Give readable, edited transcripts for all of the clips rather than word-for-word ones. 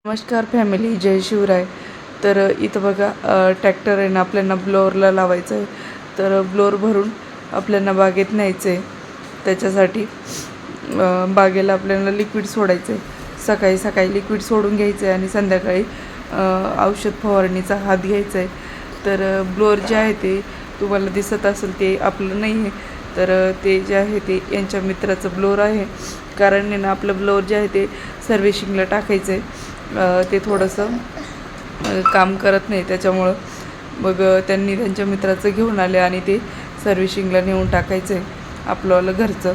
नमस्कार फॅमिली, जय शिवराय. तर इथं बघा ट्रॅक्टर आहे ना, आपल्याला ब्लोअरला लावायचं आहे. तर ब्लोअर भरून आपल्याला बागेत न्यायचं आहे. त्याच्यासाठी बागेला आपल्याला लिक्विड सोडायचं आहे. सकाळी सकाळी लिक्विड सोडून घ्यायचं आहे आणि संध्याकाळी औषध फवारणीचा हात घ्यायचा आहे. तर ब्लोअर जे आहे ते तुम्हाला दिसत असेल ते आपलं नाही आहे. तर ते जे आहे ते यांच्या मित्राचं ब्लोअर आहे. कारण ना आपलं ब्लोअर जे आहे ते सर्व्हिसिंगला टाकायचं आहे. ते थोडंसं काम करत नाही, त्याच्यामुळं मग त्यांनी त्यांच्या मित्राचं घेऊन आले आणि ते सर्व्हिसिंगला नेऊन टाकायचं आहे आपलंवालं घरचं.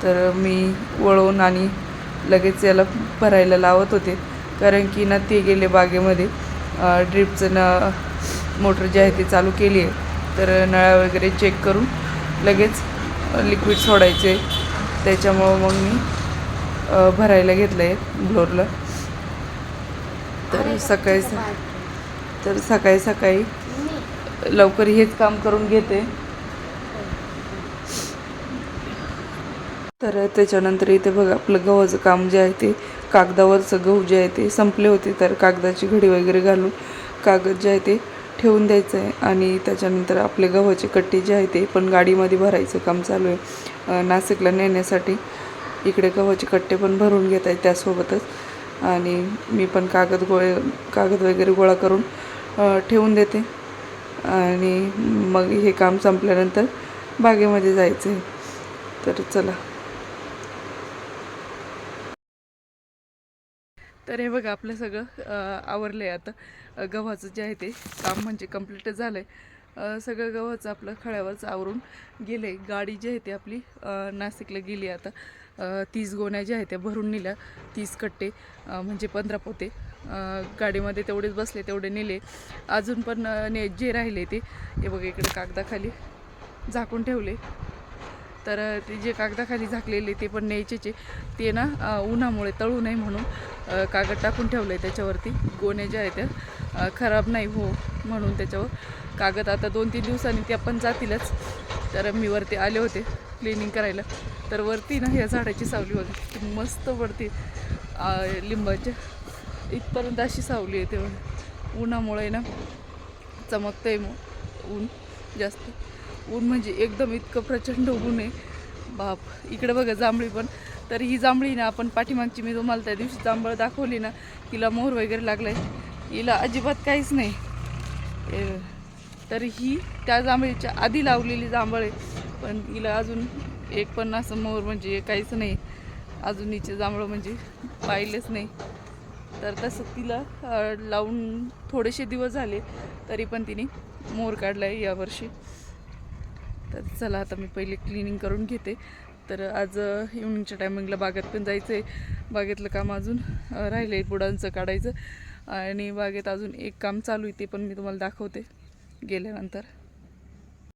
तर मी वळवून आणि लगेच याला भरायला लावत होते, कारण की ना ते गेले बागेमध्ये. ड्रिपचं मोटर जे आहे ते चालू केली आहे. तर नळा वगैरे चेक करून लगेच लिक्विड सोडायचे. त्याच्यामुळं मग मी भरायला घेतलं आहे ब्लोअरला. तर सकाळी सकाळी लवकर हेच काम करून घेते. तर त्याच्यानंतर इथे बघा आपलं गव्हाचं काम जे आहे ते, कागदावरचं गहू जे आहे ते संपले होते. तर कागदाची घडी वगैरे घालून कागद जे आहे ते ठेवून द्यायचं आहे. आणि त्याच्यानंतर आपले गव्हाचे कट्टे जे आहे ते पण गाडीमध्ये भरायचं काम चालू आहे नाशिकला नेण्यासाठी. इकडे गव्हाचे कट्टे पण भरून घेत आहे त्यासोबतच. आणि मी पण कागद वगैरे गोळा करून ठेवून देते. आणि मग हे काम संपल्यानंतर बागेमध्ये जायचं आहे. तर चला. तर हे बघा आपलं सगळं आवरलं आहे आता. गव्हाचं जे आहे ते काम म्हणजे कंप्लीटच झालं आहे. सगळं गव्हाचं आपलं खळ्यावरच आवरून गेलं आहे. गाडी जी आहे ती आपली नाशिकला गेली आता. 30 गोण्या ज्या आहेत त्या भरून नेल्या, 30 कट्टे म्हणजे 15 पोते. गाडीमध्ये तेवढेच बसले, तेवढे नेले. अजून पण जे राहिले ते हे बघा इकडे कागदाखाली झाकून ठेवले. तर ते जे कागदाखाली झाकलेले ते पण न्यायचेच आहे. ते ना उन्हामुळे तळू नये म्हणून कागद टाकून ठेवलं आहे त्याच्यावरती. गोण्या ज्या आहेत त्या खराब नाही हो म्हणून त्याच्यावर कागद. आता 2-3 दिवसांनी त्या पण जातीलच. तर मी वरती आले होते क्लिनिंग करायला. तर वरती ना ह्या झाडाची सावली बघा किती मस्त पडते, लिंबाच्या इथपर्यंत अशी सावली आहे. तेव्हा उन्हामुळे ना चमकतंय ऊन जास्त. ऊन म्हणजे एकदम इतकं प्रचंड ऊन आहे बाप. इकडे बघा जांभळी पण. तर ही जांभळी ना आपण पाठीमागची मी तुम्हाला त्या दिवशी जांभळ दाखवली ना, तिला मोहर वगैरे लागलाय, हिला अजिबात काहीच नाही. तर ही त्या जांभळीच्या आधी लावलेली जांभळ आहे, पण हिला अजून एक पण असं मोहर म्हणजे काहीच नाही अजून. हिचे जांभळं म्हणजे पाहिलेच नाही. तर तसं तिला लावून थोडेसे दिवस झाले, तरी पण तिने मोहर काढला आहे यावर्षी. तर चला आता मी पहिले क्लिनिंग करून घेते. तर आज इव्हनिंगच्या टायमिंगला बागेत पण जायचं आहे. बागेतलं काम अजून राहिलं आहे, बुडांचं काढायचं. आणि बागेत अजून एक काम चालू आहे, ते पण मी तुम्हाला दाखवते गेल्यानंतर.